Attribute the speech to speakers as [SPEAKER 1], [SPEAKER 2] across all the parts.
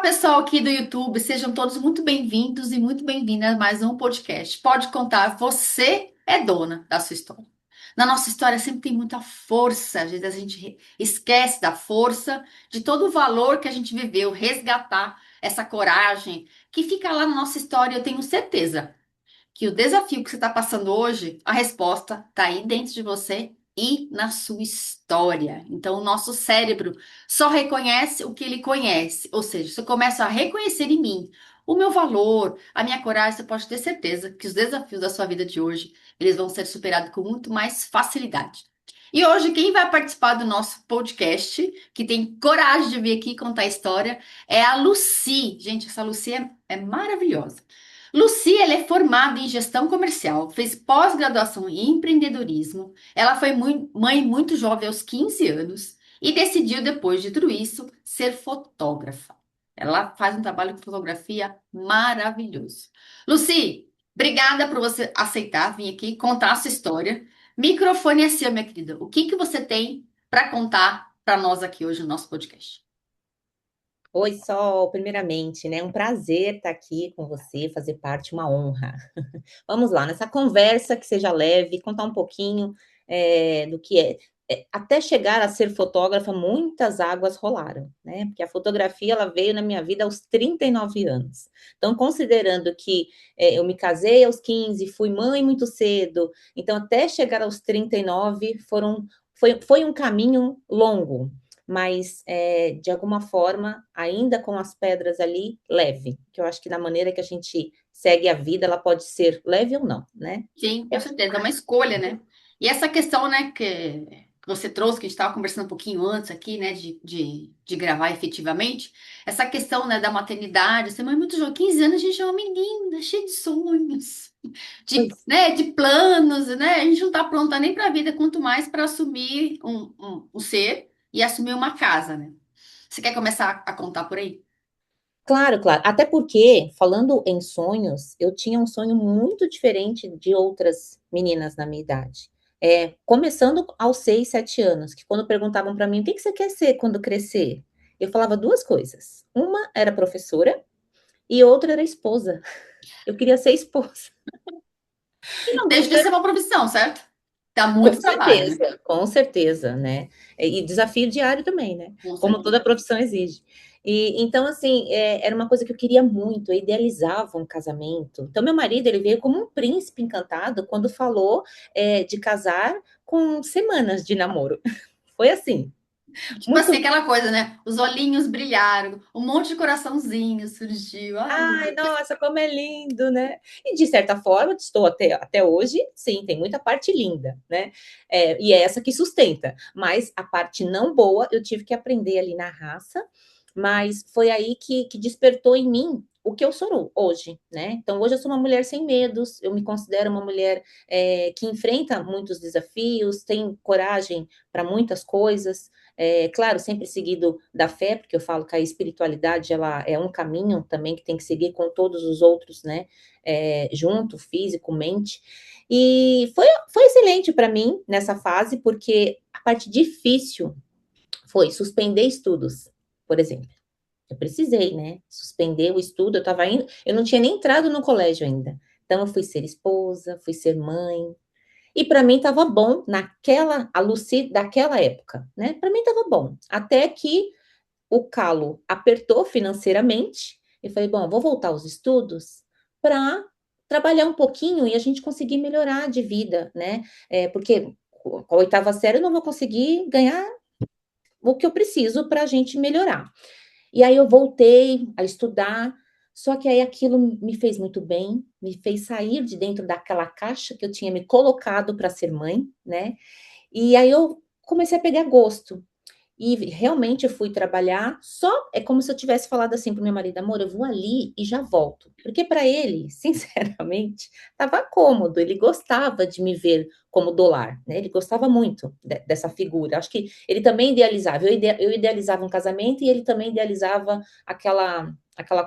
[SPEAKER 1] Pessoal aqui do YouTube, sejam todos muito bem-vindos e muito bem-vindas a mais um podcast. Pode contar, você é dona da sua história. Na nossa história sempre tem muita força, às vezes a gente esquece da força, de todo o valor que a gente viveu, resgatar essa coragem que fica lá na nossa história. Eu tenho certeza que o desafio que você está passando hoje, a resposta está aí dentro de você e na sua história. Então, o nosso cérebro só reconhece o que ele conhece. Ou seja, se eu começo a reconhecer em mim o meu valor, a minha coragem, você pode ter certeza que os desafios da sua vida de hoje, eles vão ser superados com muito mais facilidade. E hoje, quem vai participar do nosso podcast, que tem coragem de vir aqui contar a história, é a Lucy. Gente, essa Lucy é maravilhosa. Lucy, ela é formada em gestão comercial, fez pós-graduação em empreendedorismo. Ela foi mãe muito jovem, aos 15 anos, e decidiu, depois de tudo isso, ser fotógrafa. Ela faz um trabalho com fotografia maravilhoso. Lucy, obrigada por você aceitar vir aqui contar a sua história. Microfone é seu, minha querida. O que que você tem para contar para nós aqui hoje no nosso podcast?
[SPEAKER 2] Oi, Sol, primeiramente, né? Um prazer estar aqui com você, fazer parte, uma honra. Vamos lá, nessa conversa que seja leve, contar um pouquinho do que é. Até chegar a ser fotógrafa, muitas águas rolaram, né? Porque a fotografia, ela veio na minha vida aos 39 anos. Então, considerando que eu me casei aos 15, fui mãe muito cedo, então até chegar aos 39 foi um caminho longo, mas de alguma forma, ainda com as pedras ali, leve, que eu acho que na maneira que a gente segue a vida, ela pode ser leve ou não, né?
[SPEAKER 1] Sim, com certeza, é uma escolha, né? E essa questão, né, que você trouxe, que a gente estava conversando um pouquinho antes aqui, né, de gravar efetivamente, essa questão, né, da maternidade, ser mãe muito jovem, 15 anos, a gente é uma menina, cheia de sonhos,
[SPEAKER 2] Pois,
[SPEAKER 1] de planos, né? A gente não está pronta nem para a vida, quanto mais para assumir um ser e assumir uma casa, né? Você quer começar a contar por aí?
[SPEAKER 2] claro, claro. Até porque, falando em sonhos, eu tinha um sonho muito diferente de outras meninas na minha idade. Começando aos 6, 7 anos, que quando perguntavam para mim, o que que você quer ser quando crescer? Eu falava duas coisas. Uma era professora e outra era esposa. Eu queria ser esposa.
[SPEAKER 1] E não deixa de ser uma profissão, certo? Dá muito trabalho, né?
[SPEAKER 2] Com certeza, né? E desafio diário também, né?
[SPEAKER 1] Com
[SPEAKER 2] Como
[SPEAKER 1] certeza.
[SPEAKER 2] toda profissão exige. E então, assim, era uma coisa que eu queria muito, eu idealizava um casamento. Então, meu marido, ele veio como um príncipe encantado quando falou, de casar com semanas de namoro. Foi assim,
[SPEAKER 1] Tipo assim,
[SPEAKER 2] muito.
[SPEAKER 1] aquela coisa, né? Os olhinhos brilharam, um monte de coraçãozinho surgiu. Ai, meu
[SPEAKER 2] Ai,
[SPEAKER 1] Deus.
[SPEAKER 2] nossa, como é lindo, né? E de certa forma, estou até hoje, sim, tem muita parte linda, né? E é essa que sustenta. Mas a parte não boa, eu tive que aprender ali na raça, mas foi aí que despertou em mim o que eu sou hoje, né? Então, hoje eu sou uma mulher sem medos, eu me considero uma mulher que enfrenta muitos desafios, tem coragem para muitas coisas, claro, sempre seguido da fé, porque eu falo que a espiritualidade ela é um caminho também que tem que seguir com todos os outros, né? Junto, físico, mente. E foi excelente para mim nessa fase, porque a parte difícil foi suspender estudos, por exemplo. Eu precisei, né? Suspender o estudo, eu estava indo, eu não tinha nem entrado no colégio ainda. Então, eu fui ser esposa, fui ser mãe, e para mim estava bom a Lucy daquela época, né? Para mim estava bom. Até que o calo apertou financeiramente e falei, bom, vou voltar aos estudos para trabalhar um pouquinho e a gente conseguir melhorar de vida, né? Porque com a oitava série eu não vou conseguir ganhar o que eu preciso para a gente melhorar. E aí eu voltei a estudar, só que aí aquilo me fez muito bem, me fez sair de dentro daquela caixa que eu tinha me colocado para ser mãe, né? E aí eu comecei a pegar gosto. E realmente eu fui trabalhar, só é como se eu tivesse falado assim para o meu marido, amor, eu vou ali e já volto. Porque para ele, sinceramente, estava cômodo, ele gostava de me ver como dolar, né? Ele gostava muito dessa figura. Acho que ele também idealizava, eu idealizava um casamento e ele também idealizava aquela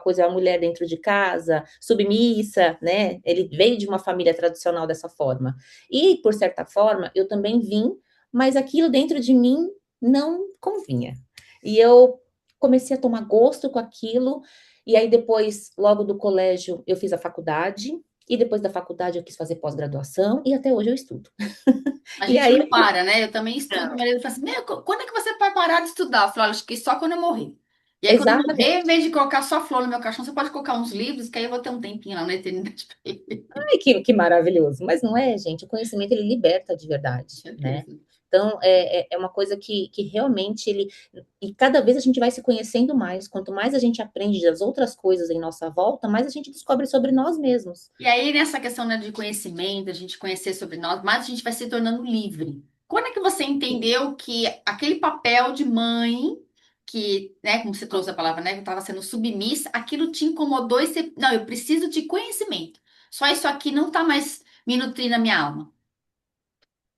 [SPEAKER 2] coisa, a mulher dentro de casa, submissa, né? Ele veio de uma família tradicional dessa forma. E, por certa forma, eu também vim, mas aquilo dentro de mim não convinha. E eu comecei a tomar gosto com aquilo, e aí depois, logo do colégio, eu fiz a faculdade, e depois da faculdade eu quis fazer pós-graduação, e até hoje eu estudo.
[SPEAKER 1] A
[SPEAKER 2] E
[SPEAKER 1] gente
[SPEAKER 2] aí,
[SPEAKER 1] não para, né? Eu também estudo. Meu
[SPEAKER 2] não,
[SPEAKER 1] marido fala assim: Meu, quando é que você vai parar de estudar? Eu falo: Olha, acho que só quando eu morrer. E aí, quando eu morrer, em
[SPEAKER 2] exatamente.
[SPEAKER 1] vez de colocar só flor no meu caixão, você pode colocar uns livros, que aí eu vou ter um tempinho lá na eternidade pra ele.
[SPEAKER 2] Ai, que maravilhoso. Mas não é, gente, o conhecimento ele liberta de
[SPEAKER 1] Com
[SPEAKER 2] verdade, né?
[SPEAKER 1] certeza.
[SPEAKER 2] Então, é uma coisa que realmente ele. E cada vez a gente vai se conhecendo mais. Quanto mais a gente aprende das outras coisas em nossa volta, mais a gente descobre sobre nós mesmos.
[SPEAKER 1] E aí, nessa questão, né, de conhecimento, a gente conhecer sobre nós, mais a gente vai se tornando livre. Quando é que você entendeu que aquele papel de mãe, que, né, como você trouxe a palavra, né, que estava sendo submissa, aquilo te incomodou e você, não, eu preciso de conhecimento. Só isso aqui não está mais me nutrindo a minha alma.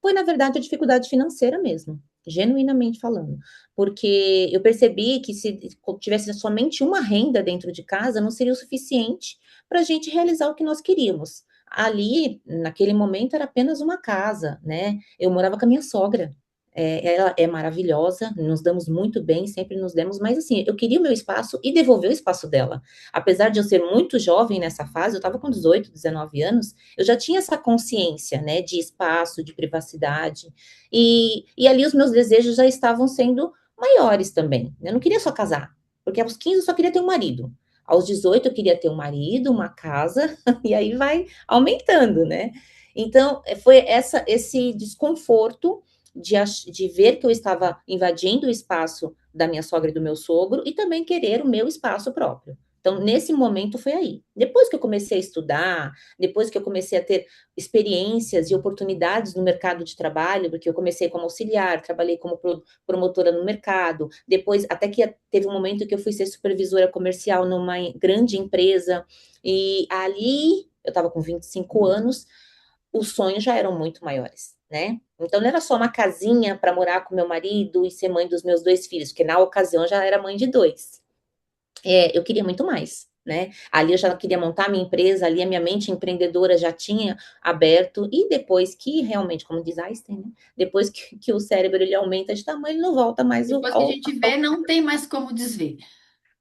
[SPEAKER 2] Foi, na verdade, a dificuldade financeira mesmo, genuinamente falando. Porque eu percebi que se tivesse somente uma renda dentro de casa, não seria o suficiente para a gente realizar o que nós queríamos. Ali, naquele momento, era apenas uma casa, né? Eu morava com a minha sogra. Ela é maravilhosa, nos damos muito bem, sempre nos demos, mas assim, eu queria o meu espaço e devolver o espaço dela. Apesar de eu ser muito jovem nessa fase, eu estava com 18, 19 anos, eu já tinha essa consciência, né, de espaço, de privacidade, e ali os meus desejos já estavam sendo maiores também. Eu não queria só casar, porque aos 15 eu só queria ter um marido. Aos 18 eu queria ter um marido, uma casa, e aí vai aumentando, né? Então, foi esse desconforto de ver que eu estava invadindo o espaço da minha sogra e do meu sogro e também querer o meu espaço próprio. Então, nesse momento foi aí. Depois que eu comecei a estudar, depois que eu comecei a ter experiências e oportunidades no mercado de trabalho, porque eu comecei como auxiliar, trabalhei como promotora no mercado, depois, até que teve um momento que eu fui ser supervisora comercial numa grande empresa, e ali eu estava com 25 anos, os sonhos já eram muito maiores, né? Então não era só uma casinha para morar com meu marido e ser mãe dos meus dois filhos, porque na ocasião já era mãe de dois. Eu queria muito mais, né? Ali eu já queria montar minha empresa, ali a minha mente empreendedora já tinha aberto, e depois que realmente, como diz Einstein, né? Depois que o cérebro ele aumenta de tamanho, ele não volta mais
[SPEAKER 1] Depois que a
[SPEAKER 2] ao.
[SPEAKER 1] gente vê, não tem mais como desver.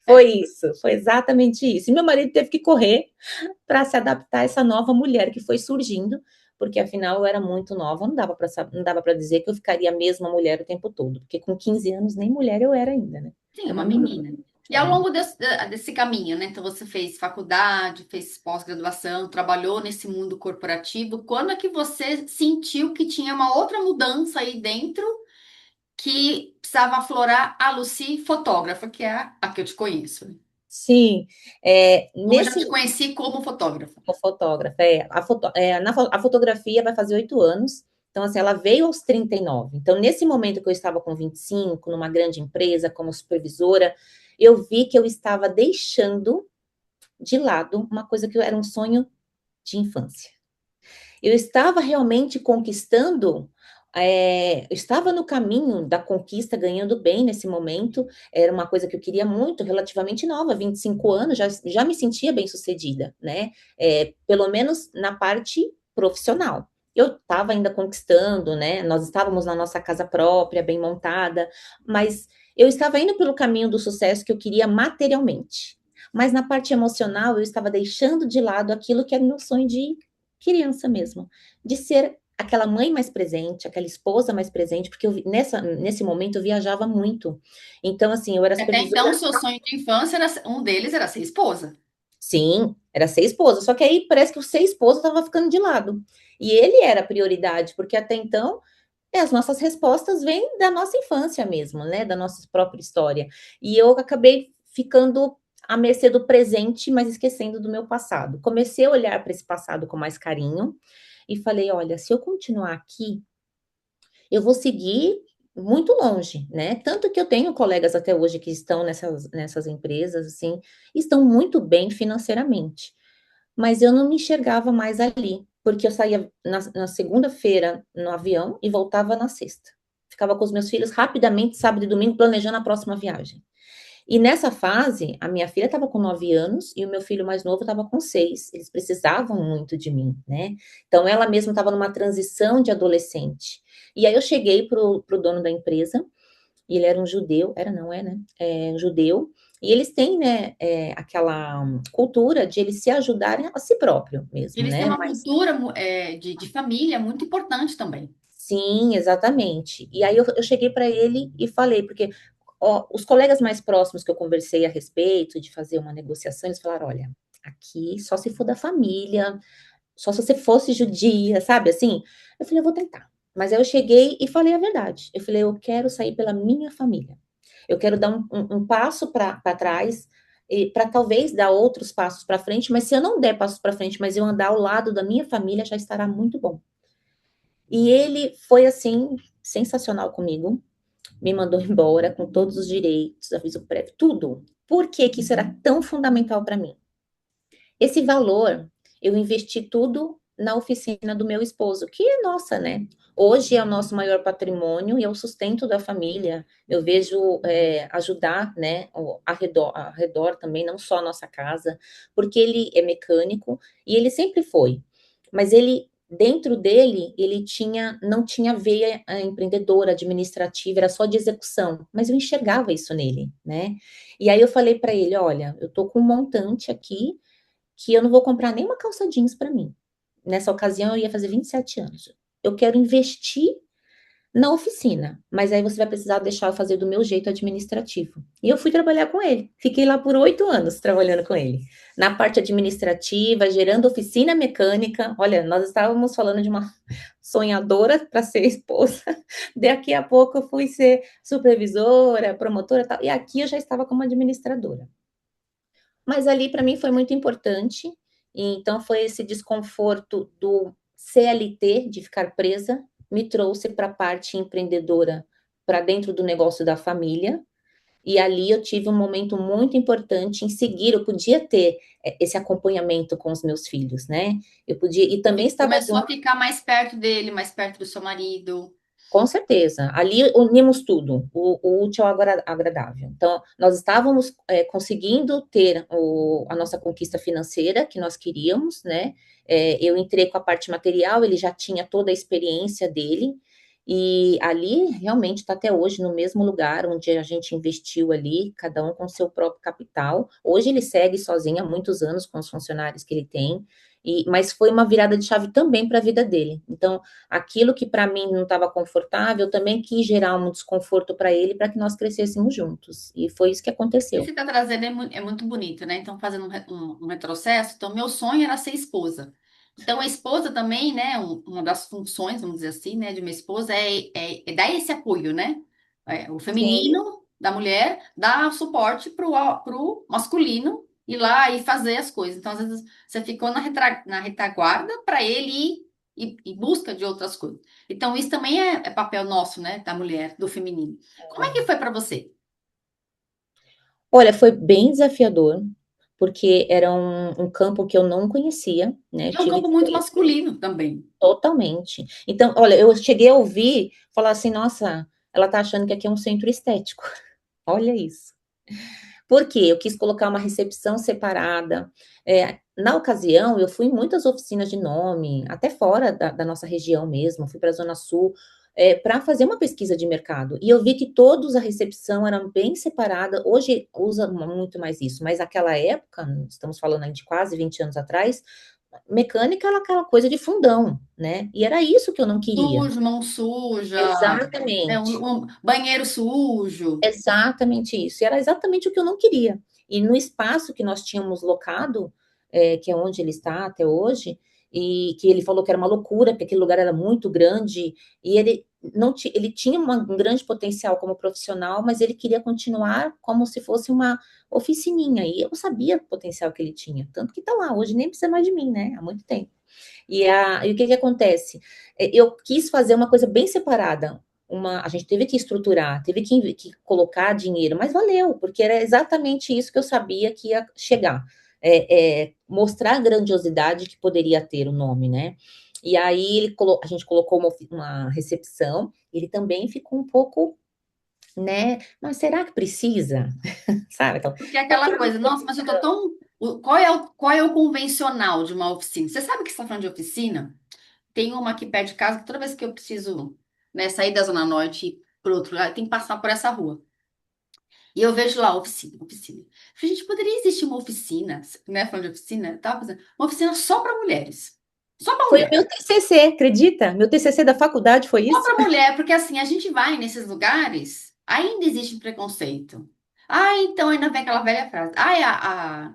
[SPEAKER 2] Foi isso, foi exatamente isso. E meu marido teve que correr para se adaptar a essa nova mulher que foi surgindo, porque afinal eu era muito nova, não dava para dizer que eu ficaria a mesma mulher o tempo todo, porque com 15 anos nem mulher eu era ainda, né?
[SPEAKER 1] Sim,
[SPEAKER 2] Era
[SPEAKER 1] uma
[SPEAKER 2] uma menina.
[SPEAKER 1] menina. E ao
[SPEAKER 2] É.
[SPEAKER 1] longo desse caminho, né? Então você fez faculdade, fez pós-graduação, trabalhou nesse mundo corporativo. Quando é que você sentiu que tinha uma outra mudança aí dentro que precisava aflorar a Lucy fotógrafa, que é a que eu te conheço, né?
[SPEAKER 2] Sim,
[SPEAKER 1] Como eu já
[SPEAKER 2] nesse
[SPEAKER 1] te conheci como fotógrafa.
[SPEAKER 2] fotógrafa, a fotografia vai fazer 8 anos, então assim, ela veio aos 39. Então, nesse momento que eu estava com 25, numa grande empresa, como supervisora, eu vi que eu estava deixando de lado uma coisa que era um sonho de infância. Eu estava realmente conquistando, eu estava no caminho da conquista, ganhando bem nesse momento. Era uma coisa que eu queria muito, relativamente nova, 25 anos, já me sentia bem sucedida, né? Pelo menos na parte profissional. Eu estava ainda conquistando, né? Nós estávamos na nossa casa própria, bem montada, mas eu estava indo pelo caminho do sucesso que eu queria materialmente. Mas na parte emocional, eu estava deixando de lado aquilo que era meu sonho de criança mesmo, de ser aquela mãe mais presente, aquela esposa mais presente, porque nesse momento eu viajava muito. Então, assim, eu era
[SPEAKER 1] Até então, o
[SPEAKER 2] supervisora.
[SPEAKER 1] seu sonho de infância, um deles era ser esposa.
[SPEAKER 2] Sim, era ser esposa, só que aí parece que o ser esposa estava ficando de lado. E ele era a prioridade, porque até então as nossas respostas vêm da nossa infância mesmo, né? Da nossa própria história. E eu acabei ficando à mercê do presente, mas esquecendo do meu passado. Comecei a olhar para esse passado com mais carinho e falei: olha, se eu continuar aqui, eu vou seguir muito longe, né? Tanto que eu tenho colegas até hoje que estão nessas empresas, assim, estão muito bem financeiramente, mas eu não me enxergava mais ali, porque eu saía na segunda-feira no avião e voltava na sexta. Ficava com os meus filhos rapidamente, sábado e domingo, planejando a próxima viagem. E nessa fase, a minha filha estava com 9 anos e o meu filho mais novo estava com 6. Eles precisavam muito de mim, né? Então, ela mesma estava numa transição de adolescente. E aí eu cheguei pro dono da empresa e ele era um judeu, era não é, né? É, um judeu, e eles têm, né, aquela cultura de eles se ajudarem a si próprio mesmo,
[SPEAKER 1] Eles têm
[SPEAKER 2] né?
[SPEAKER 1] uma
[SPEAKER 2] Mas
[SPEAKER 1] cultura de família muito importante também.
[SPEAKER 2] sim, exatamente. E aí eu cheguei para ele e falei, porque ó, os colegas mais próximos que eu conversei a respeito de fazer uma negociação, eles falaram: olha, aqui só se for da família, só se você fosse judia, sabe assim? Eu falei, eu vou tentar. Mas aí eu cheguei e falei a verdade. Eu falei, eu quero sair pela minha família. Eu quero dar um passo para trás e para talvez dar outros passos para frente, mas se eu não der passos para frente, mas eu andar ao lado da minha família, já estará muito bom. E ele foi assim sensacional comigo, me mandou embora com todos os direitos, aviso prévio, tudo. Por que que isso era tão fundamental para mim? Esse valor eu investi tudo na oficina do meu esposo, que é nossa, né? Hoje é o nosso maior patrimônio e é o sustento da família. Eu vejo ajudar, né, ao redor também, não só a nossa casa, porque ele é mecânico e ele sempre foi. Mas ele, dentro dele, ele tinha, não tinha veia empreendedora, administrativa, era só de execução. Mas eu enxergava isso nele, né? E aí eu falei para ele, olha, eu tô com um montante aqui que eu não vou comprar nenhuma calça jeans para mim. Nessa ocasião eu ia fazer 27 anos. Eu quero investir na oficina, mas aí você vai precisar deixar eu fazer do meu jeito administrativo. E eu fui trabalhar com ele. Fiquei lá por 8 anos trabalhando com ele. Na parte administrativa, gerando oficina mecânica. Olha, nós estávamos falando de uma sonhadora para ser esposa. Daqui a pouco eu fui ser supervisora, promotora, tal. E aqui eu já estava como administradora. Mas ali para mim foi muito importante, e então foi esse desconforto do CLT, de ficar presa, me trouxe para a parte empreendedora, para dentro do negócio da família, e ali eu tive um momento muito importante em seguir, eu podia ter esse acompanhamento com os meus filhos, né? Eu podia, e também
[SPEAKER 1] E
[SPEAKER 2] estava
[SPEAKER 1] começou a
[SPEAKER 2] junto.
[SPEAKER 1] ficar mais perto dele, mais perto do seu marido.
[SPEAKER 2] Com certeza. Ali unimos tudo, o útil ao agradável. Então, nós estávamos conseguindo ter a nossa conquista financeira que nós queríamos, né? Eu entrei com a parte material, ele já tinha toda a experiência dele, e ali realmente está até hoje no mesmo lugar onde a gente investiu ali, cada um com seu próprio capital. Hoje ele segue sozinho há muitos anos com os funcionários que ele tem, mas foi uma virada de chave também para a vida dele. Então, aquilo que para mim não estava confortável, eu também quis gerar um desconforto para ele, para que nós crescêssemos juntos. E foi isso que
[SPEAKER 1] E você
[SPEAKER 2] aconteceu.
[SPEAKER 1] está trazendo é muito bonito, né? Então, fazendo um retrocesso, então, meu sonho era ser esposa. Então, a esposa também, né? Uma das funções, vamos dizer assim, né, de uma esposa é dar esse apoio, né? O
[SPEAKER 2] Sim.
[SPEAKER 1] feminino da mulher dá suporte pro masculino ir lá e fazer as coisas. Então, às vezes, você ficou na retaguarda para ele ir em busca de outras coisas. Então, isso também é papel nosso, né? Da mulher, do feminino. Como é que foi para você?
[SPEAKER 2] Olha, foi bem desafiador, porque era um campo que eu não conhecia, né?
[SPEAKER 1] E é um
[SPEAKER 2] Tive
[SPEAKER 1] campo
[SPEAKER 2] que
[SPEAKER 1] muito
[SPEAKER 2] conhecer
[SPEAKER 1] masculino também.
[SPEAKER 2] totalmente. Então, olha, eu cheguei a ouvir falar assim, nossa, ela tá achando que aqui é um centro estético. Olha isso. Por quê? Eu quis colocar uma recepção separada. Na ocasião, eu fui em muitas oficinas de nome, até fora da nossa região mesmo, fui para a Zona Sul, para fazer uma pesquisa de mercado. E eu vi que todos a recepção eram bem separada. Hoje usa muito mais isso, mas naquela época, estamos falando aí de quase 20 anos atrás, mecânica era aquela coisa de fundão, né? E era isso que eu não queria.
[SPEAKER 1] Sujo, mão suja,
[SPEAKER 2] Exatamente.
[SPEAKER 1] um banheiro sujo.
[SPEAKER 2] Exatamente isso. E era exatamente o que eu não queria. E no espaço que nós tínhamos locado, que é onde ele está até hoje, e que ele falou que era uma loucura, porque aquele lugar era muito grande, e ele não ele tinha um grande potencial como profissional, mas ele queria continuar como se fosse uma oficininha. E eu sabia o potencial que ele tinha, tanto que está lá, hoje nem precisa mais de mim, né? Há muito tempo. E o que que acontece? Eu quis fazer uma coisa bem separada. A gente teve que estruturar, teve que colocar dinheiro, mas valeu, porque era exatamente isso que eu sabia que ia chegar. Mostrar a grandiosidade que poderia ter o nome, né? E aí a gente colocou uma recepção, ele também ficou um pouco, né? Mas será que precisa? Sabe? Então,
[SPEAKER 1] Porque é
[SPEAKER 2] tá
[SPEAKER 1] aquela
[SPEAKER 2] tudo
[SPEAKER 1] coisa, nossa, mas eu tô tão. Qual é o convencional de uma oficina? Você sabe que você está falando de oficina? Tem uma aqui perto de casa que toda vez que eu preciso, né, sair da Zona Norte por outro lado, tem que passar por essa rua. E eu vejo lá, oficina, oficina. Eu falei, gente, poderia existir uma oficina, né? Falando de oficina, eu tava pensando, uma oficina só para mulheres. Só para
[SPEAKER 2] Foi o
[SPEAKER 1] mulher.
[SPEAKER 2] meu TCC, acredita? Meu TCC da faculdade foi
[SPEAKER 1] Só
[SPEAKER 2] isso?
[SPEAKER 1] para mulher, porque assim, a gente vai nesses lugares, ainda existe um preconceito. Ah, então ainda vem aquela velha frase. Ah,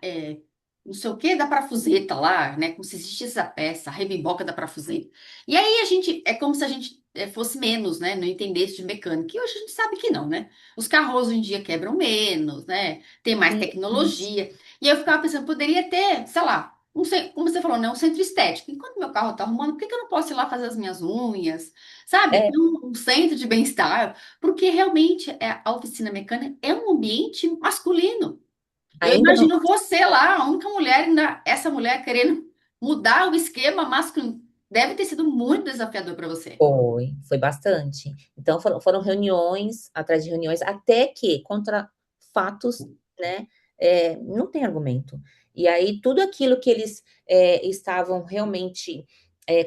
[SPEAKER 1] é, não sei o que da parafuseta lá, né? Como se existisse essa peça, a rebimboca da parafuseta. E aí a gente, é como se a gente fosse menos, né? Não entendesse de mecânica. E hoje a gente sabe que não, né? Os carros hoje em dia quebram menos, né? Tem mais
[SPEAKER 2] Isso.
[SPEAKER 1] tecnologia. E eu ficava pensando, poderia ter, sei lá, como você falou, né? Um centro estético. Enquanto meu carro tá arrumando, por que que eu não posso ir lá fazer as minhas unhas? Sabe?
[SPEAKER 2] É,
[SPEAKER 1] Ter um centro de bem-estar. Porque realmente a oficina mecânica é um ambiente masculino. Eu
[SPEAKER 2] ainda não.
[SPEAKER 1] imagino você lá, a única mulher, ainda, essa mulher querendo mudar o esquema masculino. Deve ter sido muito desafiador para você.
[SPEAKER 2] Foi bastante. Então foram reuniões atrás de reuniões, até que contra fatos, né, não tem argumento. E aí tudo aquilo que eles estavam realmente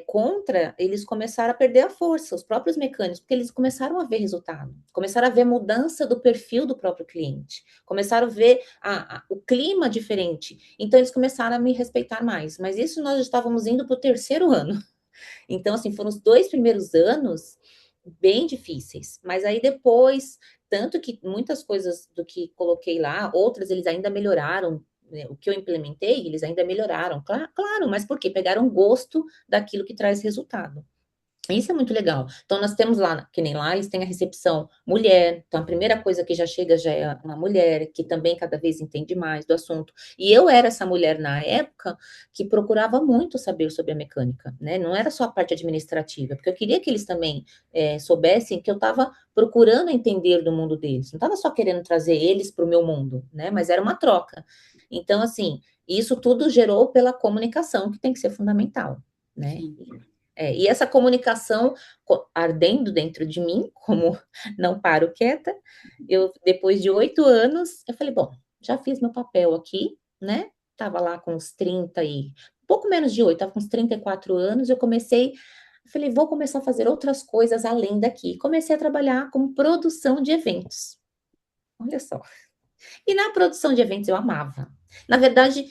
[SPEAKER 2] contra, eles começaram a perder a força, os próprios mecânicos, porque eles começaram a ver resultado, começaram a ver mudança do perfil do próprio cliente, começaram a ver o clima diferente. Então eles começaram a me respeitar mais. Mas isso nós já estávamos indo para o terceiro ano. Então, assim, foram os 2 primeiros anos bem difíceis, mas aí depois, tanto que muitas coisas do que coloquei lá, outras eles ainda melhoraram, né, o que eu implementei, eles ainda melhoraram, claro, mas por quê? Pegaram gosto daquilo que traz resultado. Isso é muito legal. Então, nós temos lá, que nem lá, eles têm a recepção mulher. Então, a primeira coisa que já chega já é uma mulher, que também cada vez entende mais do assunto. E eu era essa mulher na época que procurava muito saber sobre a mecânica, né? Não era só a parte administrativa, porque eu queria que eles também soubessem que eu estava procurando entender do mundo deles. Não estava só querendo trazer eles para o meu mundo, né? Mas era uma troca. Então, assim, isso tudo gerou pela comunicação, que tem que ser fundamental, né?
[SPEAKER 1] Sim.
[SPEAKER 2] E essa comunicação ardendo dentro de mim, como não paro quieta, eu, depois de 8 anos, eu falei, bom, já fiz meu papel aqui, né? Tava lá com uns 30 e pouco menos de 8, tava com uns 34 anos, eu comecei, eu falei, vou começar a fazer outras coisas além daqui. Comecei a trabalhar com produção de eventos. Olha só. E na produção de eventos eu amava. Na verdade,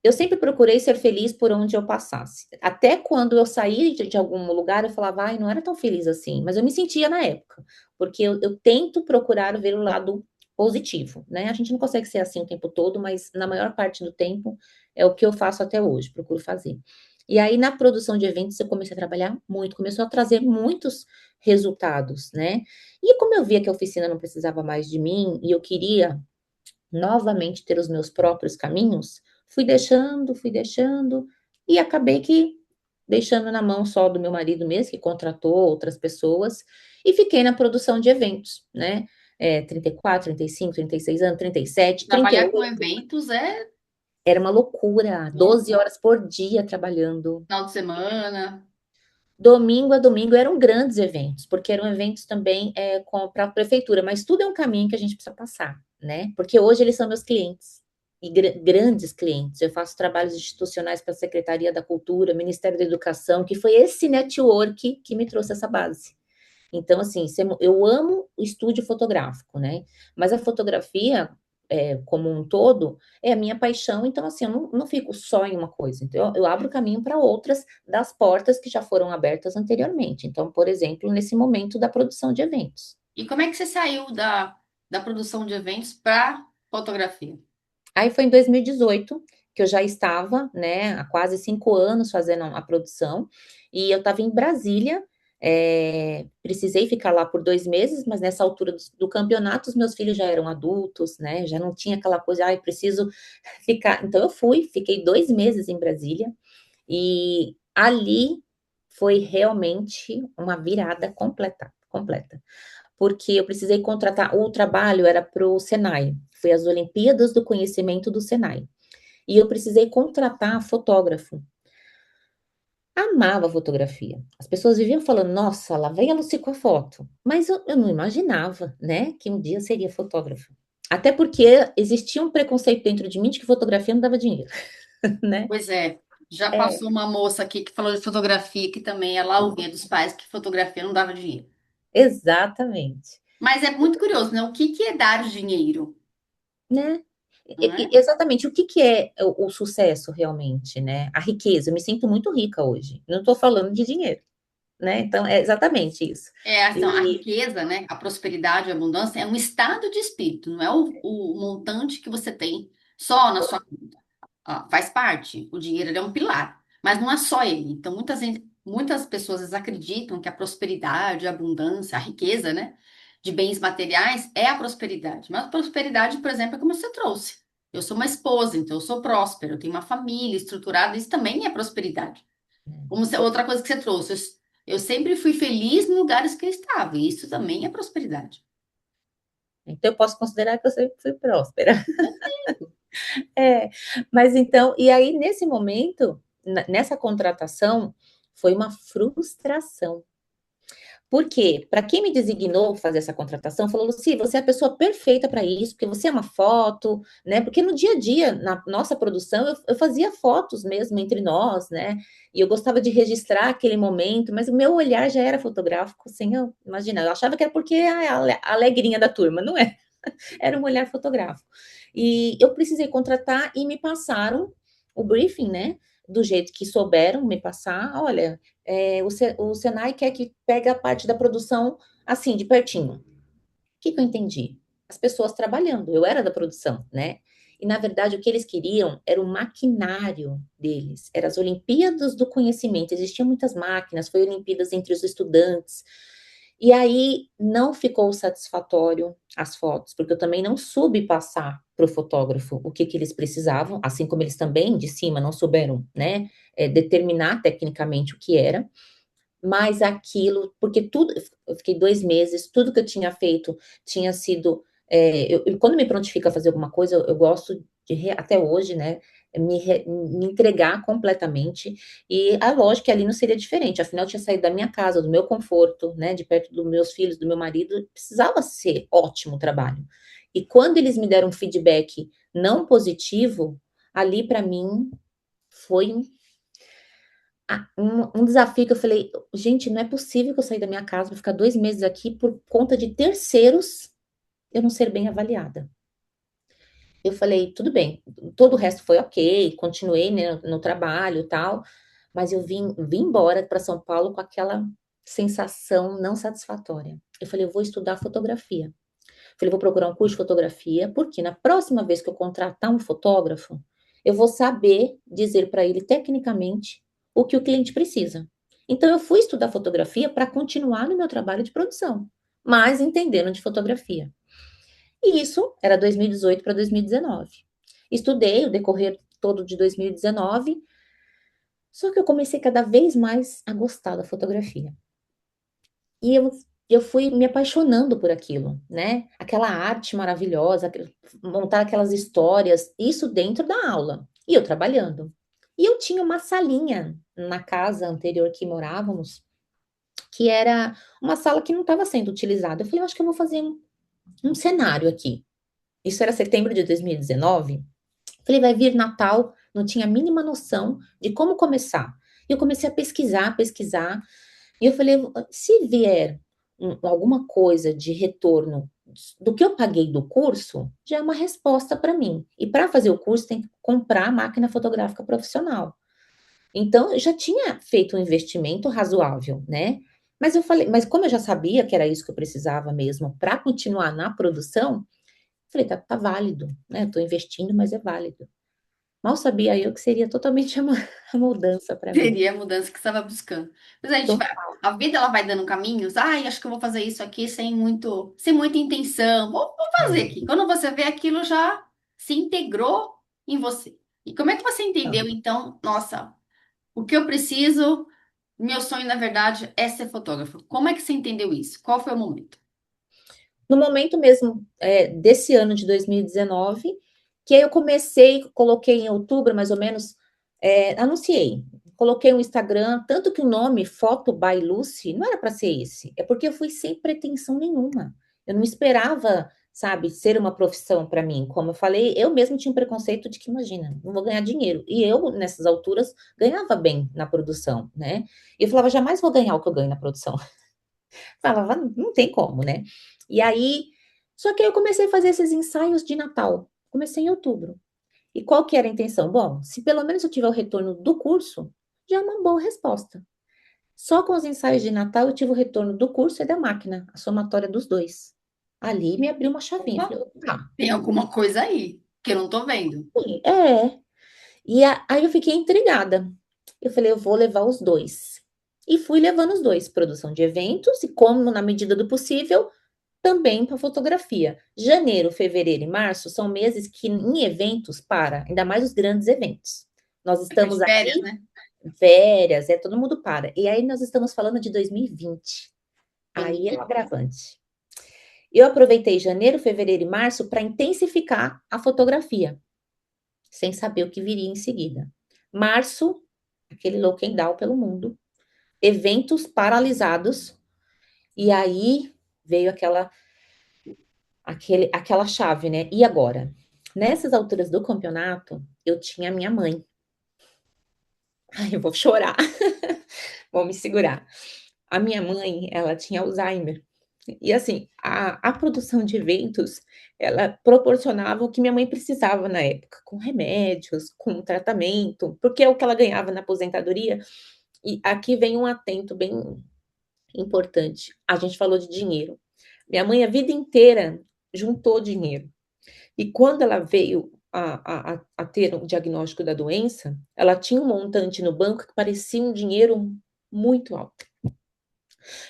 [SPEAKER 2] eu sempre procurei ser feliz por onde eu passasse. Até quando eu saí de algum lugar, eu falava, ai, não era tão feliz assim. Mas eu me sentia na época, porque eu tento procurar ver o lado positivo, né? A gente não consegue ser assim o tempo todo, mas na maior parte do tempo é o que eu faço até hoje, procuro fazer. E aí, na produção de eventos, eu comecei a trabalhar muito, começou a trazer muitos resultados, né? E como eu via que a oficina não precisava mais de mim e eu queria novamente ter os meus próprios caminhos, fui deixando, e acabei que deixando na mão só do meu marido mesmo, que contratou outras pessoas, e fiquei na produção de eventos, né? 34, 35, 36 anos, 37,
[SPEAKER 1] Trabalhar com
[SPEAKER 2] 38.
[SPEAKER 1] eventos é
[SPEAKER 2] Era uma loucura,
[SPEAKER 1] louco.
[SPEAKER 2] 12 horas por dia trabalhando.
[SPEAKER 1] Final de semana.
[SPEAKER 2] Domingo a domingo eram grandes eventos, porque eram eventos também para a prefeitura, mas tudo é um caminho que a gente precisa passar, né? Porque hoje eles são meus clientes, e grandes clientes. Eu faço trabalhos institucionais para a Secretaria da Cultura, Ministério da Educação, que foi esse network que me trouxe essa base. Então, assim, eu amo o estúdio fotográfico, né? Mas a fotografia, como um todo, é a minha paixão. Então, assim, eu não fico só em uma coisa. Então, eu abro caminho para outras das portas que já foram abertas anteriormente. Então, por exemplo, nesse momento da produção de eventos.
[SPEAKER 1] E como é que você saiu da produção de eventos para fotografia?
[SPEAKER 2] Aí foi em 2018 que eu já estava, né, há quase 5 anos fazendo a produção, e eu estava em Brasília. Precisei ficar lá por 2 meses, mas nessa altura do campeonato, os meus filhos já eram adultos, né? Já não tinha aquela coisa, ai, preciso ficar. Então eu fiquei 2 meses em Brasília, e ali foi realmente uma virada completa, completa, porque eu precisei contratar. O trabalho era para o Senai, foi as Olimpíadas do Conhecimento do Senai, e eu precisei contratar fotógrafo. Amava fotografia. As pessoas viviam falando, nossa, lá vem a Lucy com a foto. Mas eu não imaginava, né, que um dia seria fotógrafa. Até porque existia um preconceito dentro de mim de que fotografia não dava dinheiro, né?
[SPEAKER 1] Pois é, já
[SPEAKER 2] É,
[SPEAKER 1] passou uma moça aqui que falou de fotografia, que também ela ouvia dos pais que fotografia não dava dinheiro.
[SPEAKER 2] Exatamente.
[SPEAKER 1] Mas é muito curioso, né? O que que é dar dinheiro,
[SPEAKER 2] Né?
[SPEAKER 1] não é?
[SPEAKER 2] Exatamente, o que que é o sucesso realmente, né? A riqueza, eu me sinto muito rica hoje. Não estou falando de dinheiro, né? Então, é exatamente isso.
[SPEAKER 1] É, então, a
[SPEAKER 2] E
[SPEAKER 1] riqueza, né? A prosperidade, a abundância é um estado de espírito, não é o montante que você tem só na sua conta. Ah, faz parte. O dinheiro ele é um pilar, mas não é só ele. Então, muitas pessoas às vezes acreditam que a prosperidade, a abundância, a riqueza, né, de bens materiais é a prosperidade. Mas a prosperidade, por exemplo, é como você trouxe. Eu sou uma esposa, então eu sou próspera, eu tenho uma família estruturada, isso também é prosperidade. Outra coisa que você trouxe, eu sempre fui feliz nos lugares que eu estava, e isso também é prosperidade.
[SPEAKER 2] então eu posso considerar que eu sempre fui próspera. É, mas então, e aí nesse momento, nessa contratação, foi uma frustração. Por quê? Para quem me designou fazer essa contratação, falou: Luci, você é a pessoa perfeita para isso, porque você é uma foto, né? Porque no dia a dia, na nossa produção, eu fazia fotos mesmo entre nós, né? E eu gostava de registrar aquele momento, mas o meu olhar já era fotográfico, sem eu imaginar. Eu achava que era porque a alegrinha da turma, não é? Era um olhar fotográfico. E eu precisei contratar e me passaram o briefing, né? Do jeito que souberam me passar. Olha, o Senai quer que pegue a parte da produção assim, de pertinho. O que que eu entendi? As pessoas trabalhando, eu era da produção, né? E na verdade o que eles queriam era o maquinário deles, eram as Olimpíadas do Conhecimento. Existiam muitas máquinas, foi Olimpíadas entre os estudantes. E aí não ficou satisfatório as fotos, porque eu também não soube passar para o fotógrafo o que que eles precisavam, assim como eles também de cima não souberam, né, determinar tecnicamente o que era, mas aquilo, porque tudo, eu fiquei 2 meses, tudo que eu tinha feito tinha sido. Quando me prontifico a fazer alguma coisa, eu gosto de, até hoje, né, me entregar completamente. E a lógica ali não seria diferente, afinal, eu tinha saído da minha casa, do meu conforto, né, de perto dos meus filhos, do meu marido, precisava ser ótimo o trabalho. E quando eles me deram um feedback não positivo, ali para mim foi um desafio que eu falei, gente, não é possível que eu saí da minha casa para ficar 2 meses aqui por conta de terceiros eu não ser bem avaliada. Eu falei, tudo bem, todo o resto foi ok, continuei, né, no trabalho e tal, mas eu vim embora para São Paulo com aquela sensação não satisfatória. Eu falei, eu vou estudar fotografia. Falei, vou procurar um curso de fotografia, porque na próxima vez que eu contratar um fotógrafo, eu vou saber dizer para ele tecnicamente o que o cliente precisa. Então, eu fui estudar fotografia para continuar no meu trabalho de produção, mas entendendo de fotografia. E isso era 2018 para 2019. Estudei o decorrer todo de 2019, só que eu comecei cada vez mais a gostar da fotografia. E eu fui me apaixonando por aquilo, né? Aquela arte maravilhosa, montar aquelas histórias, isso dentro da aula. E eu trabalhando. E eu tinha uma salinha na casa anterior que morávamos, que era uma sala que não estava sendo utilizada. Eu falei, eu acho que eu vou fazer um cenário aqui. Isso era setembro de 2019. Falei, vai vir Natal, não tinha a mínima noção de como começar. E eu comecei a pesquisar, pesquisar. E eu falei, se vier alguma coisa de retorno do que eu paguei do curso, já é uma resposta para mim. E para fazer o curso tem que comprar a máquina fotográfica profissional. Então, eu já tinha feito um investimento razoável, né? Mas eu falei, mas como eu já sabia que era isso que eu precisava mesmo para continuar na produção, falei, tá válido, né? Estou investindo, mas é válido. Mal sabia eu que seria totalmente a mudança para mim.
[SPEAKER 1] Seria a mudança que você estava buscando. Mas a gente
[SPEAKER 2] Tô-
[SPEAKER 1] vai, a vida ela vai dando caminhos. Ai, acho que eu vou fazer isso aqui sem muita intenção. Vou fazer
[SPEAKER 2] É,
[SPEAKER 1] aqui. Quando você vê aquilo já se integrou em você. E como é que você entendeu
[SPEAKER 2] então.
[SPEAKER 1] então, nossa, o que eu preciso, meu sonho na verdade é ser fotógrafo. Como é que você entendeu isso? Qual foi o momento?
[SPEAKER 2] No momento mesmo desse ano de 2019, que aí eu comecei, coloquei em outubro, mais ou menos, anunciei. Coloquei o Instagram, tanto que o nome Foto by Lucy não era para ser esse, é porque eu fui sem pretensão nenhuma. Eu não esperava, sabe, ser uma profissão para mim. Como eu falei, eu mesmo tinha um preconceito de que, imagina, não vou ganhar dinheiro. E eu, nessas alturas, ganhava bem na produção, né? E eu falava, jamais vou ganhar o que eu ganho na produção. Falava, não tem como, né? E aí, só que aí eu comecei a fazer esses ensaios de Natal. Comecei em outubro. E qual que era a intenção? Bom, se pelo menos eu tiver o retorno do curso, já é uma boa resposta. Só com os ensaios de Natal eu tive o retorno do curso e da máquina, a somatória dos dois. Ali me abriu uma chavinha.
[SPEAKER 1] Opa,
[SPEAKER 2] Falei, opa,
[SPEAKER 1] tem alguma coisa aí que eu não tô vendo.
[SPEAKER 2] sim, é. Aí eu fiquei intrigada. Eu falei, eu vou levar os dois. E fui levando os dois, produção de eventos e, como na medida do possível, também para fotografia. Janeiro, fevereiro e março são meses que em eventos para, ainda mais os grandes eventos. Nós
[SPEAKER 1] Fica de
[SPEAKER 2] estamos
[SPEAKER 1] férias,
[SPEAKER 2] aqui,
[SPEAKER 1] né?
[SPEAKER 2] férias, todo mundo para. E aí nós estamos falando de 2020. Aí é o
[SPEAKER 1] Entendi.
[SPEAKER 2] agravante. Eu aproveitei janeiro, fevereiro e março para intensificar a fotografia, sem saber o que viria em seguida. Março, aquele lockdown pelo mundo, eventos paralisados, e aí veio aquela chave, né? E agora? Nessas alturas do campeonato, eu tinha a minha mãe. Ai, eu vou chorar, vou me segurar. A minha mãe, ela tinha Alzheimer. E assim, a produção de eventos, ela proporcionava o que minha mãe precisava na época, com remédios, com tratamento, porque é o que ela ganhava na aposentadoria. E aqui vem um atento bem importante. A gente falou de dinheiro. Minha mãe, a vida inteira, juntou dinheiro. E quando ela veio a ter o diagnóstico da doença, ela tinha um montante no banco que parecia um dinheiro muito alto.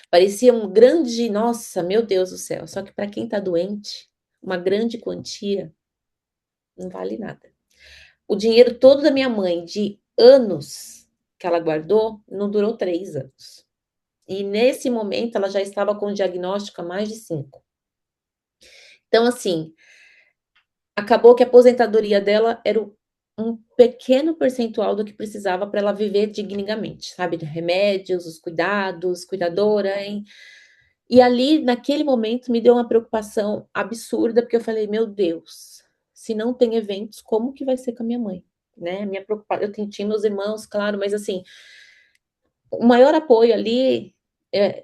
[SPEAKER 2] Parecia um grande, nossa, meu Deus do céu. Só que para quem está doente, uma grande quantia não vale nada. O dinheiro todo da minha mãe, de anos que ela guardou, não durou 3 anos. E nesse momento ela já estava com o diagnóstico há mais de 5. Então, assim, acabou que a aposentadoria dela era um pequeno percentual do que precisava para ela viver dignamente, sabe? De remédios, os cuidados, cuidadora, hein? E ali, naquele momento, me deu uma preocupação absurda, porque eu falei, meu Deus, se não tem eventos, como que vai ser com a minha mãe? Né? Minha preocupação, tinha meus irmãos, claro, mas assim, o maior apoio ali,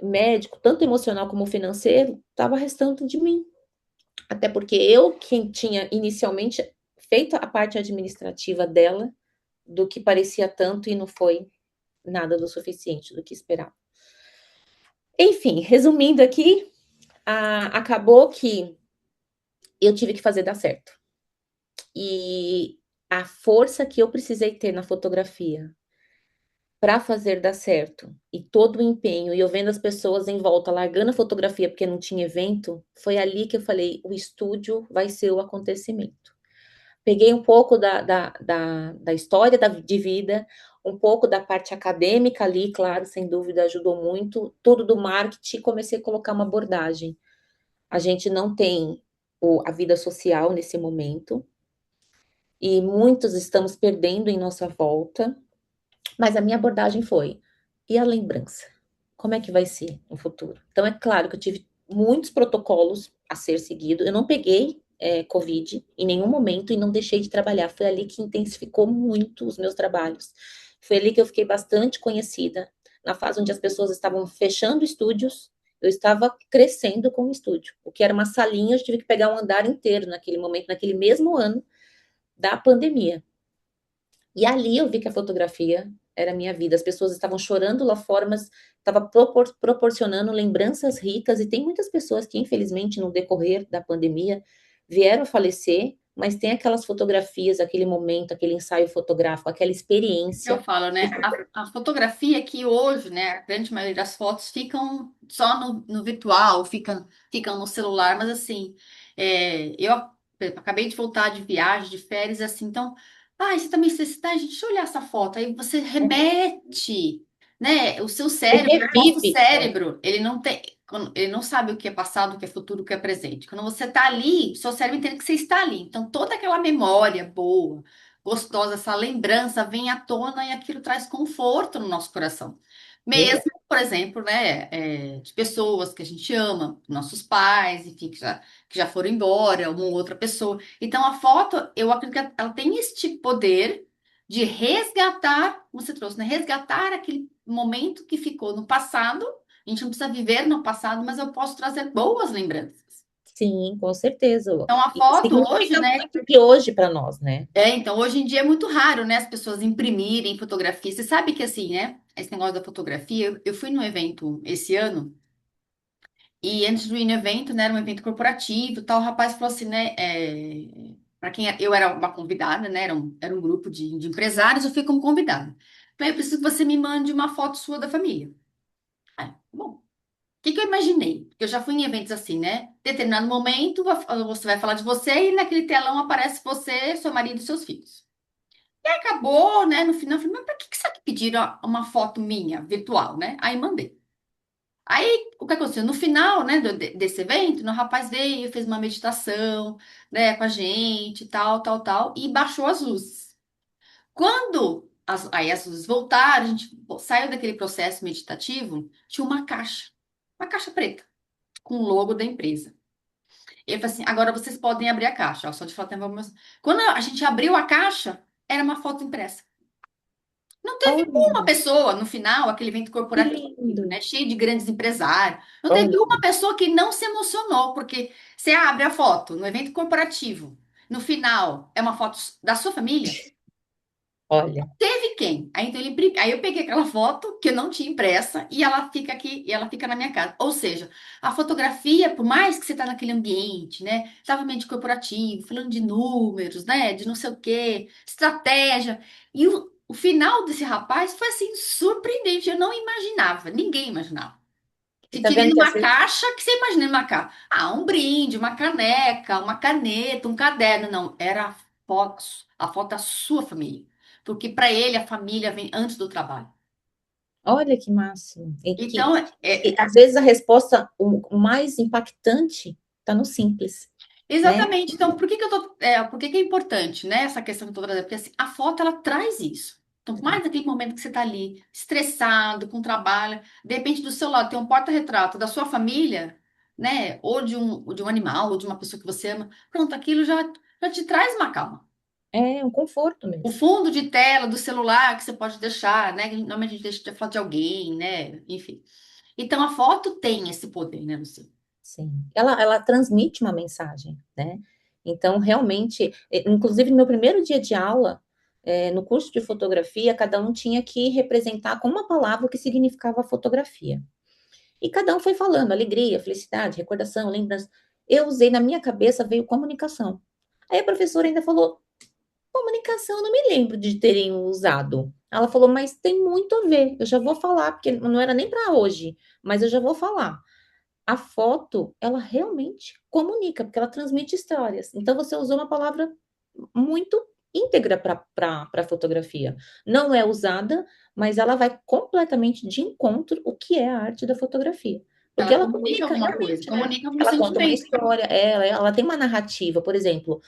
[SPEAKER 2] médico, tanto emocional como financeiro, estava restando de mim. Até porque eu, quem tinha inicialmente feito a parte administrativa dela, do que parecia tanto e não foi nada do suficiente do que esperava. Enfim, resumindo aqui, acabou que eu tive que fazer dar certo. E a força que eu precisei ter na fotografia para fazer dar certo e todo o empenho, e eu vendo as pessoas em volta largando a fotografia porque não tinha evento, foi ali que eu falei: o estúdio vai ser o acontecimento. Peguei um pouco da história de vida, um pouco da parte acadêmica ali, claro, sem dúvida ajudou muito, tudo do marketing, comecei a colocar uma abordagem. A gente não tem a vida social nesse momento, e muitos estamos perdendo em nossa volta, mas a minha abordagem foi: e a lembrança? Como é que vai ser no futuro? Então, é claro que eu tive muitos protocolos a ser seguido. Eu não peguei Covid em nenhum momento e não deixei de trabalhar. Foi ali que intensificou muito os meus trabalhos. Foi ali que eu fiquei bastante conhecida. Na fase onde as pessoas estavam fechando estúdios, eu estava crescendo com o estúdio. O que era uma salinha, eu tive que pegar um andar inteiro naquele momento, naquele mesmo ano da pandemia. E ali eu vi que a fotografia era a minha vida. As pessoas estavam chorando lá fora, mas estava proporcionando lembranças ricas. E tem muitas pessoas que, infelizmente, no decorrer da pandemia, vieram a falecer, mas tem aquelas fotografias, aquele momento, aquele ensaio fotográfico, aquela
[SPEAKER 1] Eu
[SPEAKER 2] experiência.
[SPEAKER 1] falo, né? A fotografia que hoje, né? A grande maioria das fotos ficam só no virtual, ficam no celular, mas assim, eu acabei de voltar de viagem, de férias, assim, então, você também, deixa eu olhar essa foto, aí você remete, né? O seu
[SPEAKER 2] Você
[SPEAKER 1] cérebro, o nosso
[SPEAKER 2] revive.
[SPEAKER 1] cérebro, ele não tem. Ele não sabe o que é passado, o que é futuro, o que é presente. Quando você está ali, o seu cérebro entende que você está ali. Então, toda aquela memória boa, gostosa, essa lembrança vem à tona e aquilo traz conforto no nosso coração. Mesmo,
[SPEAKER 2] Exato.
[SPEAKER 1] por exemplo, né, de pessoas que a gente ama, nossos pais, enfim, que já foram embora, uma ou outra pessoa. Então, a foto, eu acredito que ela tem este poder de resgatar, como você trouxe, né, resgatar aquele momento que ficou no passado A gente não precisa viver no passado, mas eu posso trazer boas lembranças.
[SPEAKER 2] Sim, com certeza.
[SPEAKER 1] Então, a
[SPEAKER 2] E
[SPEAKER 1] foto hoje,
[SPEAKER 2] significa
[SPEAKER 1] né?
[SPEAKER 2] muito de hoje para nós, né?
[SPEAKER 1] Então, hoje em dia é muito raro, né, as pessoas imprimirem fotografia. Você sabe que, assim, né, esse negócio da fotografia, eu fui num evento esse ano, e antes de ir no evento, né, era um evento corporativo, e tal, o rapaz falou assim, né, para quem eu era uma convidada, né, era um grupo de empresários, eu fui como convidada. Falei, eu preciso que você me mande uma foto sua da família. Bom, o que que eu imaginei? Porque eu já fui em eventos assim, né? Determinado momento, você vai falar de você e naquele telão aparece você, seu marido e seus filhos. E aí acabou, né? No final, eu falei, mas pra que que será que pediram uma foto minha, virtual, né? Aí mandei. Aí, o que aconteceu? No final, né, desse evento, o rapaz veio, fez uma meditação, né, com a gente, tal, tal, tal, e baixou as luzes. Quando aí as luzes voltaram, a gente saiu daquele processo meditativo, tinha uma caixa preta, com o logo da empresa. Ele falou assim, agora vocês podem abrir a caixa. Ó, só de falar, quando a gente abriu a caixa, era uma foto impressa. Não teve uma
[SPEAKER 2] Olha,
[SPEAKER 1] pessoa no final, aquele evento
[SPEAKER 2] que
[SPEAKER 1] corporativo,
[SPEAKER 2] lindo.
[SPEAKER 1] né, cheio de grandes empresários. Não teve
[SPEAKER 2] Olha,
[SPEAKER 1] uma pessoa que não se emocionou, porque você abre a foto no evento corporativo, no final é uma foto da sua família.
[SPEAKER 2] olha.
[SPEAKER 1] Teve quem? Aí, então, aí eu peguei aquela foto que eu não tinha impressa e ela fica aqui, e ela fica na minha casa. Ou seja, a fotografia, por mais que você tá naquele ambiente, né? Estava no ambiente corporativo, falando de números, né? De não sei o quê, estratégia. E o final desse rapaz foi assim, surpreendente. Eu não imaginava, ninguém imaginava.
[SPEAKER 2] E
[SPEAKER 1] Se
[SPEAKER 2] tá
[SPEAKER 1] tirei
[SPEAKER 2] vendo que
[SPEAKER 1] numa
[SPEAKER 2] às vezes
[SPEAKER 1] caixa, que você imagina numa caixa? Ah, um brinde, uma caneca, uma caneta, um caderno. Não, era a foto da sua família. Porque para ele a família vem antes do trabalho.
[SPEAKER 2] olha que máximo.
[SPEAKER 1] Então,
[SPEAKER 2] E às vezes a resposta, o mais impactante, está no simples, né?
[SPEAKER 1] exatamente. Então, por que que é importante, né, essa questão que eu tô trazendo? Porque assim, a foto ela traz isso. Então, por mais naquele momento que você está ali, estressado, com trabalho, de repente do seu lado tem um porta-retrato da sua família, né? Ou de um animal, ou de uma pessoa que você ama. Pronto, aquilo já te traz uma calma.
[SPEAKER 2] É um conforto
[SPEAKER 1] O
[SPEAKER 2] mesmo.
[SPEAKER 1] fundo de tela do celular que você pode deixar, né? Que normalmente a gente deixa de foto de alguém, né? Enfim. Então a foto tem esse poder, né, Lucia?
[SPEAKER 2] Sim. Ela transmite uma mensagem, né? Então, realmente, inclusive no meu primeiro dia de aula, no curso de fotografia, cada um tinha que representar com uma palavra o que significava a fotografia. E cada um foi falando, alegria, felicidade, recordação, lembrança. Eu usei, na minha cabeça, veio comunicação. Aí a professora ainda falou, comunicação, eu não me lembro de terem usado. Ela falou, mas tem muito a ver. Eu já vou falar, porque não era nem para hoje, mas eu já vou falar. A foto, ela realmente comunica, porque ela transmite histórias. Então, você usou uma palavra muito íntegra para a fotografia. Não é usada, mas ela vai completamente de encontro o que é a arte da fotografia. Porque
[SPEAKER 1] Ela
[SPEAKER 2] ela
[SPEAKER 1] comunica
[SPEAKER 2] comunica
[SPEAKER 1] alguma coisa,
[SPEAKER 2] realmente, né?
[SPEAKER 1] comunica algum
[SPEAKER 2] Ela conta uma
[SPEAKER 1] sentimento.
[SPEAKER 2] história, ela tem uma narrativa. Por exemplo,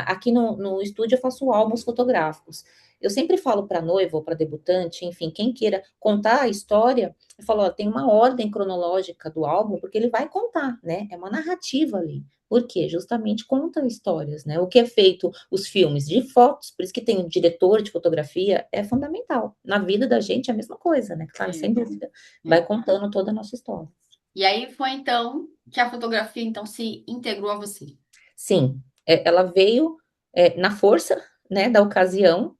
[SPEAKER 2] aqui no estúdio eu faço álbuns fotográficos. Eu sempre falo para noiva ou para debutante, enfim, quem queira contar a história, eu falo, ó, tem uma ordem cronológica do álbum, porque ele vai contar, né? É uma narrativa ali. Por quê? Justamente conta histórias, né? O que é feito, os filmes de fotos, por isso que tem o diretor de fotografia, é fundamental. Na vida da gente é a mesma coisa, né? Claro,
[SPEAKER 1] É,
[SPEAKER 2] sem dúvida. Vai
[SPEAKER 1] é.
[SPEAKER 2] contando toda a nossa história.
[SPEAKER 1] E aí foi então que a fotografia então se integrou a você.
[SPEAKER 2] Sim, ela veio na força, né, da ocasião,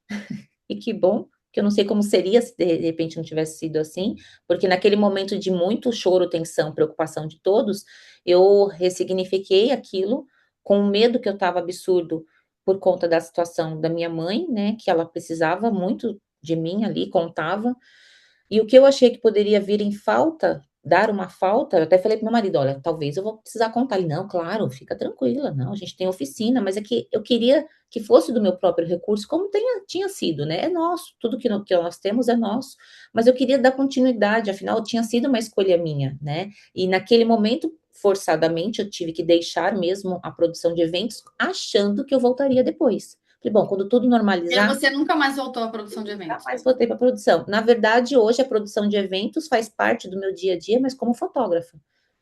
[SPEAKER 2] e que bom, que eu não sei como seria se de repente não tivesse sido assim, porque naquele momento de muito choro, tensão, preocupação de todos, eu ressignifiquei aquilo com o medo que eu estava absurdo por conta da situação da minha mãe, né, que ela precisava muito de mim ali, contava, e o que eu achei que poderia vir em falta, dar uma falta, eu até falei para meu marido, olha, talvez eu vou precisar contar. Ele, não, claro, fica tranquila, não, a gente tem oficina, mas é que eu queria que fosse do meu próprio recurso, como tinha sido, né? É nosso, tudo que nós temos é nosso, mas eu queria dar continuidade, afinal, tinha sido uma escolha minha, né? E naquele momento, forçadamente, eu tive que deixar mesmo a produção de eventos, achando que eu voltaria depois. Falei, bom, quando tudo
[SPEAKER 1] E aí
[SPEAKER 2] normalizar,
[SPEAKER 1] você nunca mais voltou à produção de
[SPEAKER 2] nunca
[SPEAKER 1] eventos.
[SPEAKER 2] mais voltei para produção. Na verdade, hoje a produção de eventos faz parte do meu dia a dia, mas como fotógrafa,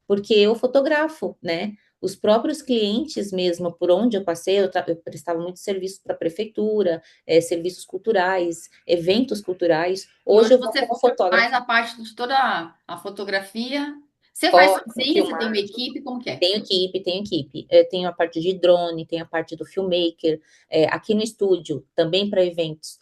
[SPEAKER 2] porque eu fotografo, né? os próprios clientes mesmo, por onde eu passei, eu prestava muito serviço para a prefeitura, serviços culturais, eventos culturais.
[SPEAKER 1] E
[SPEAKER 2] Hoje
[SPEAKER 1] hoje
[SPEAKER 2] eu vou
[SPEAKER 1] você
[SPEAKER 2] como fotógrafa,
[SPEAKER 1] faz a parte de toda a fotografia. Você faz
[SPEAKER 2] foto,
[SPEAKER 1] sozinha? Você tem uma
[SPEAKER 2] filmar.
[SPEAKER 1] equipe? Como que é?
[SPEAKER 2] Tenho equipe, tenho equipe. Eu tenho a parte de drone, tenho a parte do filmmaker. Aqui no estúdio, também para eventos,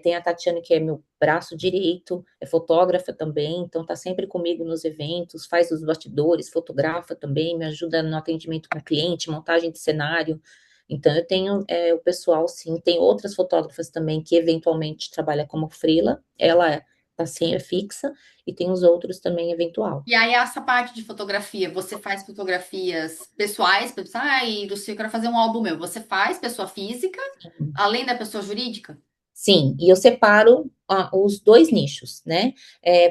[SPEAKER 2] tem a Tatiana, que é meu braço direito, é fotógrafa também, então está sempre comigo nos eventos, faz os bastidores, fotografa também, me ajuda no atendimento com o cliente, montagem de cenário. Então, eu tenho o pessoal, sim. Tem outras fotógrafas também que eventualmente trabalha como freela, ela assim, é fixa, e tem os outros também eventual.
[SPEAKER 1] E aí, essa parte de fotografia, você faz fotografias pessoais, para pensar, ai, Lucia, eu quero fazer um álbum meu. Você faz pessoa física, além da pessoa jurídica?
[SPEAKER 2] Sim, e eu separo os dois nichos, né?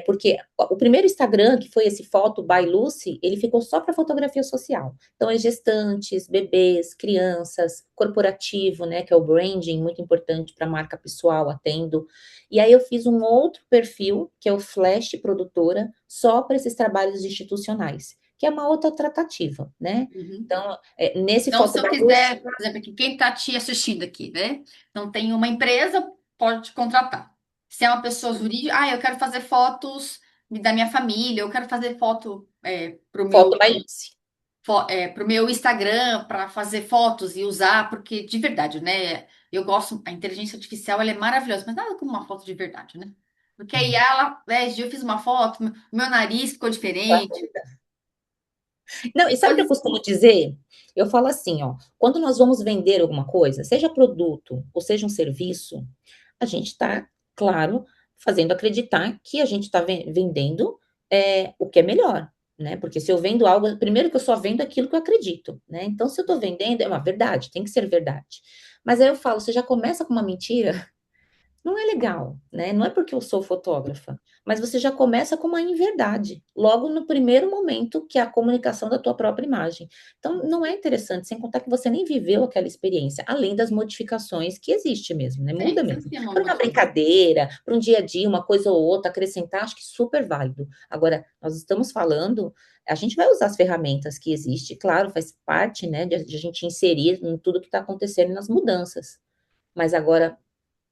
[SPEAKER 2] Porque o primeiro Instagram, que foi esse Foto by Lucy, ele ficou só para fotografia social. Então, é gestantes, bebês, crianças, corporativo, né? Que é o branding, muito importante para a marca pessoal, atendo. E aí eu fiz um outro perfil, que é o Flash Produtora, só para esses trabalhos institucionais, que é uma outra tratativa, né?
[SPEAKER 1] Uhum.
[SPEAKER 2] Então, nesse
[SPEAKER 1] Então, se
[SPEAKER 2] Foto
[SPEAKER 1] eu
[SPEAKER 2] by Lucy,
[SPEAKER 1] quiser, por exemplo, aqui, quem está te assistindo aqui, né? Não tem uma empresa, pode te contratar. Se é uma pessoa jurídica, ah, eu quero fazer fotos da minha família, eu quero fazer foto para o
[SPEAKER 2] Foto by Lucy.
[SPEAKER 1] pro meu Instagram para fazer fotos e usar, porque de verdade, né? Eu gosto, a inteligência artificial ela é maravilhosa, mas nada como uma foto de verdade, né? Porque aí ela, esse dia eu fiz uma foto, meu nariz ficou diferente.
[SPEAKER 2] Não, e
[SPEAKER 1] Tem
[SPEAKER 2] sabe o que eu
[SPEAKER 1] coisas.
[SPEAKER 2] costumo dizer? Eu falo assim, ó, quando nós vamos vender alguma coisa, seja produto ou seja um serviço, a gente está, claro, fazendo acreditar que a gente está vendendo o que é melhor, né? Porque se eu vendo algo, primeiro que eu só vendo aquilo que eu acredito, né? Então, se eu estou vendendo, é uma verdade, tem que ser verdade. Mas aí eu falo, você já começa com uma mentira, não é legal, né? Não é porque eu sou fotógrafa, mas você já começa com uma inverdade, logo no primeiro momento, que é a comunicação da tua própria imagem. Então, não é interessante, sem contar que você nem viveu aquela experiência, além das modificações que existe mesmo, né? Muda
[SPEAKER 1] Sempre
[SPEAKER 2] mesmo.
[SPEAKER 1] tem uma
[SPEAKER 2] Para uma
[SPEAKER 1] modificação.
[SPEAKER 2] brincadeira, para um dia a dia, uma coisa ou outra, acrescentar, acho que super válido. Agora, nós estamos falando, a gente vai usar as ferramentas que existem, claro, faz parte, né, de a gente inserir em tudo que está acontecendo nas mudanças. Mas agora,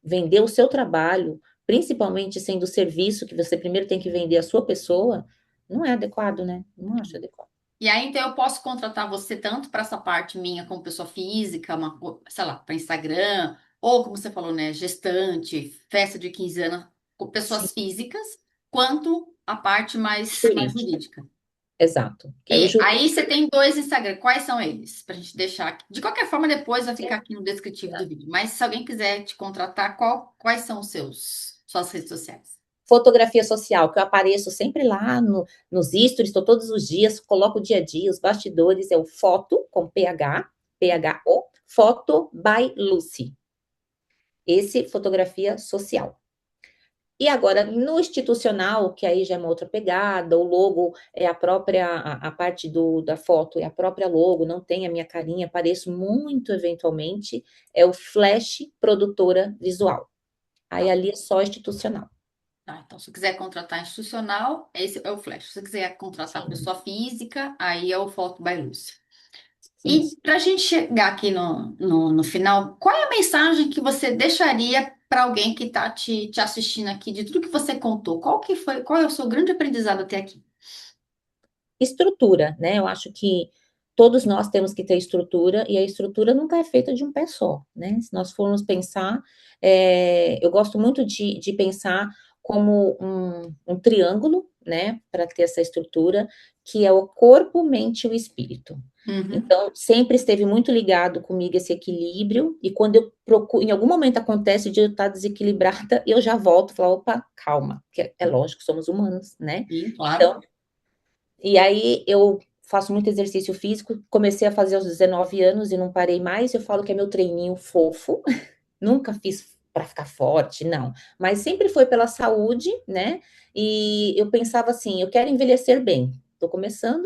[SPEAKER 2] vender o seu trabalho, principalmente sendo o serviço que você primeiro tem que vender a sua pessoa, não é adequado, né? Não acho adequado.
[SPEAKER 1] E aí, então, eu posso contratar você tanto para essa parte minha como pessoa física, sei lá, para Instagram, ou como você falou, né, gestante, festa de 15 anos, com
[SPEAKER 2] Sim,
[SPEAKER 1] pessoas físicas, quanto a parte mais
[SPEAKER 2] jurídica,
[SPEAKER 1] jurídica.
[SPEAKER 2] exato. Que aí o
[SPEAKER 1] E aí
[SPEAKER 2] jurídico,
[SPEAKER 1] você tem dois Instagram. Quais são eles? Para a gente deixar aqui. De qualquer forma, depois vai ficar aqui no descritivo do vídeo. Mas se alguém quiser te contratar, quais são os suas redes sociais?
[SPEAKER 2] fotografia social, que eu apareço sempre lá nos stories, estou todos os dias, coloco o dia a dia, os bastidores, é o foto, com PH, PHO, Foto by Lucy. Esse, fotografia social. E agora, no institucional, que aí já é uma outra pegada, o logo é a própria, a parte da foto é a própria logo, não tem a minha carinha, apareço muito eventualmente, é o Flash Produtora Visual. Aí
[SPEAKER 1] Tá.
[SPEAKER 2] ali é só institucional.
[SPEAKER 1] Tá, então, se quiser contratar institucional, esse é o Flash. Se você quiser contratar
[SPEAKER 2] Sim,
[SPEAKER 1] pessoa física, aí é o Foto by Lúcia.
[SPEAKER 2] sim.
[SPEAKER 1] E para a gente chegar aqui no final, qual é a mensagem que você deixaria para alguém que está te assistindo aqui, de tudo que você contou? Qual é o seu grande aprendizado até aqui?
[SPEAKER 2] Estrutura, né? Eu acho que todos nós temos que ter estrutura, e a estrutura nunca é feita de um pé só, né? Se nós formos pensar, eu gosto muito de pensar como um triângulo, né? Para ter essa estrutura, que é o corpo, mente e o espírito.
[SPEAKER 1] Uhum.
[SPEAKER 2] Então, sempre esteve muito ligado comigo esse equilíbrio, e quando eu procuro, em algum momento acontece de eu estar desequilibrada, eu já volto e falo, opa, calma, que é lógico, somos humanos, né?
[SPEAKER 1] Sim, claro.
[SPEAKER 2] Então, e aí eu faço muito exercício físico, comecei a fazer aos 19 anos e não parei mais. Eu falo que é meu treininho fofo, nunca fiz para ficar forte, não, mas sempre foi pela saúde, né? E eu pensava assim, eu quero envelhecer bem. Estou começando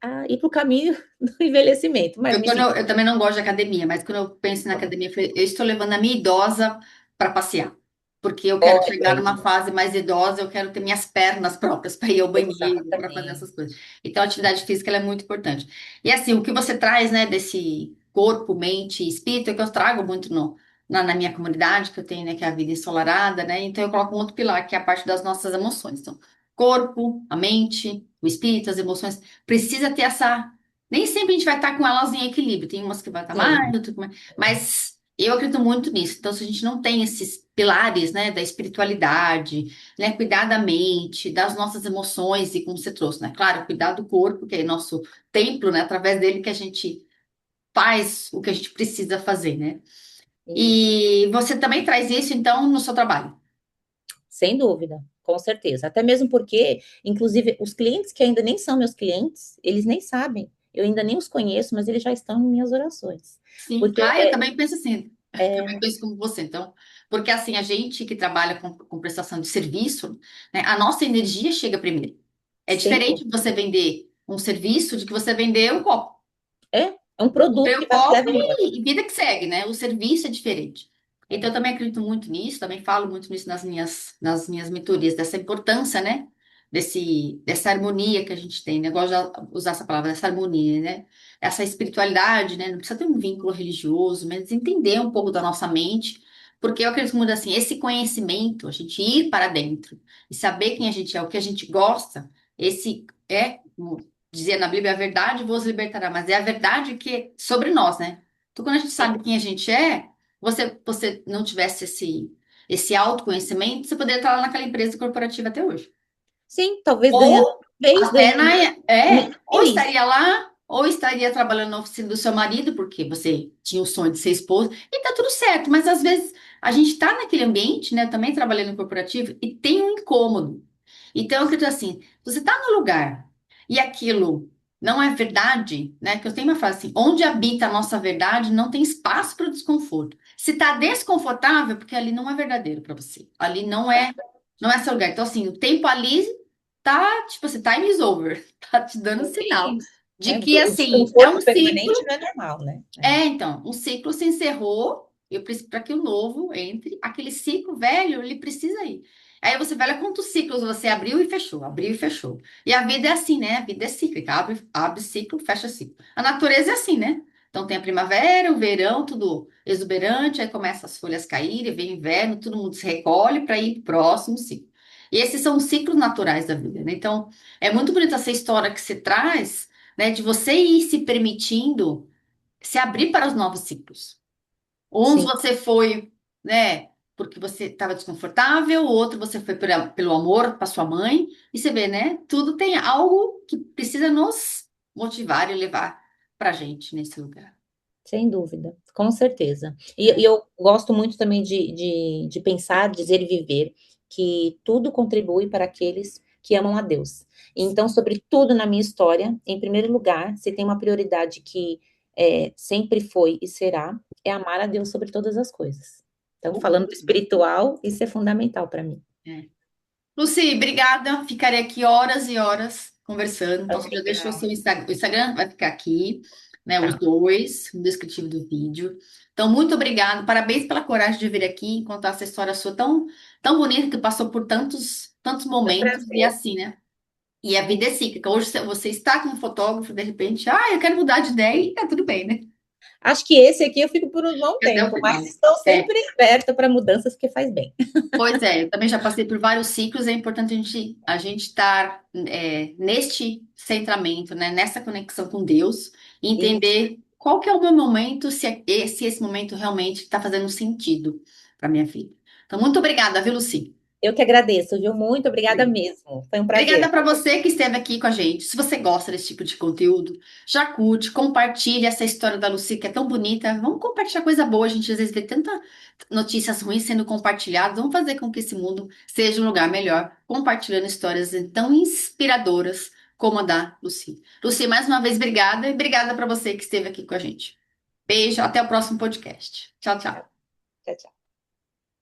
[SPEAKER 2] a ir para o caminho do envelhecimento, mas me sinto
[SPEAKER 1] Eu também não gosto de academia, mas quando eu penso na academia, eu falei, eu estou levando a minha idosa para passear. porque eu quero
[SPEAKER 2] Olha,
[SPEAKER 1] chegar numa fase mais idosa, eu quero ter minhas pernas próprias para ir ao banheiro, para fazer essas
[SPEAKER 2] exatamente.
[SPEAKER 1] coisas. Então, a atividade física ela é muito importante. E assim, o que você traz, né, desse corpo, mente e espírito, é que eu trago muito na minha comunidade, que eu tenho, né, que é a vida ensolarada, né? Então, eu coloco um outro pilar, que é a parte das nossas emoções. Então, corpo, a mente, o espírito, as emoções, precisa ter essa. Nem sempre a gente vai estar com elas em equilíbrio. Tem umas que vai estar
[SPEAKER 2] Sim,
[SPEAKER 1] mais, outras mais. Mas eu acredito muito nisso. Então, se a gente não tem esses pilares, né, da espiritualidade, né, cuidar da mente, das nossas emoções, e como você trouxe, né, claro, cuidar do corpo, que é nosso templo, né, através dele que a gente faz o que a gente precisa fazer, né?
[SPEAKER 2] isso.
[SPEAKER 1] E você também traz isso, então, no seu trabalho.
[SPEAKER 2] Sem dúvida, com certeza. Até mesmo porque, inclusive, os clientes que ainda nem são meus clientes, eles nem sabem. Eu ainda nem os conheço, mas eles já estão em minhas orações.
[SPEAKER 1] Sim.
[SPEAKER 2] Porque
[SPEAKER 1] Ah, eu também penso assim. Também
[SPEAKER 2] é,
[SPEAKER 1] penso como você, então. Porque assim, a gente que trabalha com prestação de serviço, né, a nossa energia chega primeiro. É
[SPEAKER 2] sem
[SPEAKER 1] diferente de
[SPEAKER 2] dúvida,
[SPEAKER 1] você vender um serviço de que você vender um copo.
[SPEAKER 2] é um
[SPEAKER 1] Eu comprei
[SPEAKER 2] produto que
[SPEAKER 1] o
[SPEAKER 2] vai me
[SPEAKER 1] copo
[SPEAKER 2] levar embora.
[SPEAKER 1] e vida que segue, né? O serviço é diferente. Então,
[SPEAKER 2] É,
[SPEAKER 1] eu também acredito muito nisso, também falo muito nisso nas minhas mentorias, dessa importância, né? Dessa harmonia que a gente tem, né? Eu gosto de usar essa palavra, dessa harmonia, né? Essa espiritualidade, né? Não precisa ter um vínculo religioso, mas entender um pouco da nossa mente, porque eu acredito muito assim, esse conhecimento, a gente ir para dentro e saber quem a gente é, o que a gente gosta, esse é dizia na Bíblia, a verdade vos libertará, mas é a verdade que é sobre nós, né? Então, quando a gente
[SPEAKER 2] sim.
[SPEAKER 1] sabe quem a gente é, você não tivesse esse autoconhecimento, você poderia estar lá naquela empresa corporativa até hoje.
[SPEAKER 2] Sim, talvez ganhando,
[SPEAKER 1] Ou
[SPEAKER 2] talvez
[SPEAKER 1] até
[SPEAKER 2] ganhando menos
[SPEAKER 1] ou
[SPEAKER 2] feliz.
[SPEAKER 1] estaria lá, ou estaria trabalhando na oficina do seu marido, porque você tinha o sonho de ser esposa, e tá tudo certo, mas às vezes a gente tá naquele ambiente, né, também trabalhando no corporativo, e tem um incômodo. Então, eu acredito assim, você tá no lugar e aquilo não é verdade, né, que eu tenho uma frase assim, onde habita a nossa verdade, não tem espaço para o desconforto. Se tá desconfortável, porque ali não é verdadeiro para você. Ali não é seu lugar. Então, assim, o tempo ali tá, tipo assim, time is over. Tá te dando
[SPEAKER 2] Não
[SPEAKER 1] sinal
[SPEAKER 2] tem isso,
[SPEAKER 1] de
[SPEAKER 2] né?
[SPEAKER 1] que,
[SPEAKER 2] Porque o
[SPEAKER 1] assim, é um
[SPEAKER 2] desconforto permanente
[SPEAKER 1] ciclo.
[SPEAKER 2] não é normal, né? É,
[SPEAKER 1] É, então, um ciclo se encerrou. Eu preciso para que o novo entre. Aquele ciclo velho, ele precisa ir. Aí você vai olha quantos ciclos você abriu e fechou, abriu e fechou. E a vida é assim, né? A vida é cíclica. Abre ciclo, fecha ciclo. A natureza é assim, né? Então tem a primavera, o verão, tudo exuberante, aí começa as folhas caírem, vem o inverno, todo mundo se recolhe para ir para o próximo ciclo. E esses são os ciclos naturais da vida, né? Então, é muito bonita essa história que você traz, né? De você ir se permitindo se abrir para os novos ciclos. Uns
[SPEAKER 2] sim,
[SPEAKER 1] você foi, né, porque você estava desconfortável, o outro você foi pelo amor para sua mãe, e você vê, né, tudo tem algo que precisa nos motivar e levar para a gente nesse lugar.
[SPEAKER 2] sem dúvida, com certeza. E
[SPEAKER 1] É.
[SPEAKER 2] eu gosto muito também de pensar, dizer e viver que tudo contribui para aqueles que amam a Deus. Então, sobre tudo na minha história, em primeiro lugar, se tem uma prioridade que sempre foi e será, é amar a Deus sobre todas as coisas. Então, falando do espiritual, isso é fundamental para mim.
[SPEAKER 1] É. Lucy, obrigada. Ficarei aqui horas e horas conversando. Então, você já deixou o
[SPEAKER 2] Obrigada.
[SPEAKER 1] seu Instagram. O Instagram vai ficar aqui, né? Os
[SPEAKER 2] Tá.
[SPEAKER 1] dois, no descritivo do vídeo. Então, muito obrigada. Parabéns pela coragem de vir aqui e contar essa história sua tão, tão bonita, que passou por tantos
[SPEAKER 2] É um
[SPEAKER 1] momentos e
[SPEAKER 2] prazer.
[SPEAKER 1] assim, né? E a vida é cíclica. Hoje você está como fotógrafo, de repente, eu quero mudar de ideia e tá tudo bem, né?
[SPEAKER 2] Acho que esse aqui eu fico por um bom
[SPEAKER 1] Até o
[SPEAKER 2] tempo, mas
[SPEAKER 1] final.
[SPEAKER 2] estou
[SPEAKER 1] É.
[SPEAKER 2] sempre aberta para mudanças porque faz bem.
[SPEAKER 1] Pois é, eu também já passei por vários ciclos, é importante a gente estar neste centramento, né, nessa conexão com Deus, e
[SPEAKER 2] Isso.
[SPEAKER 1] entender qual que é o meu momento, se esse momento realmente está fazendo sentido para minha vida. Então, muito obrigada, viu, Luci?
[SPEAKER 2] Eu que agradeço, viu? Muito obrigada mesmo. Foi um
[SPEAKER 1] Obrigada
[SPEAKER 2] prazer.
[SPEAKER 1] para você que esteve aqui com a gente. Se você gosta desse tipo de conteúdo, já curte, compartilhe essa história da Lucy, que é tão bonita. Vamos compartilhar coisa boa. A gente às vezes vê tanta notícias ruins sendo compartilhadas. Vamos fazer com que esse mundo seja um lugar melhor, compartilhando histórias tão inspiradoras como a da Lucy. Lucy, mais uma vez, obrigada e obrigada para você que esteve aqui com a gente. Beijo, até o próximo podcast. Tchau, tchau.
[SPEAKER 2] Tchau, tchau.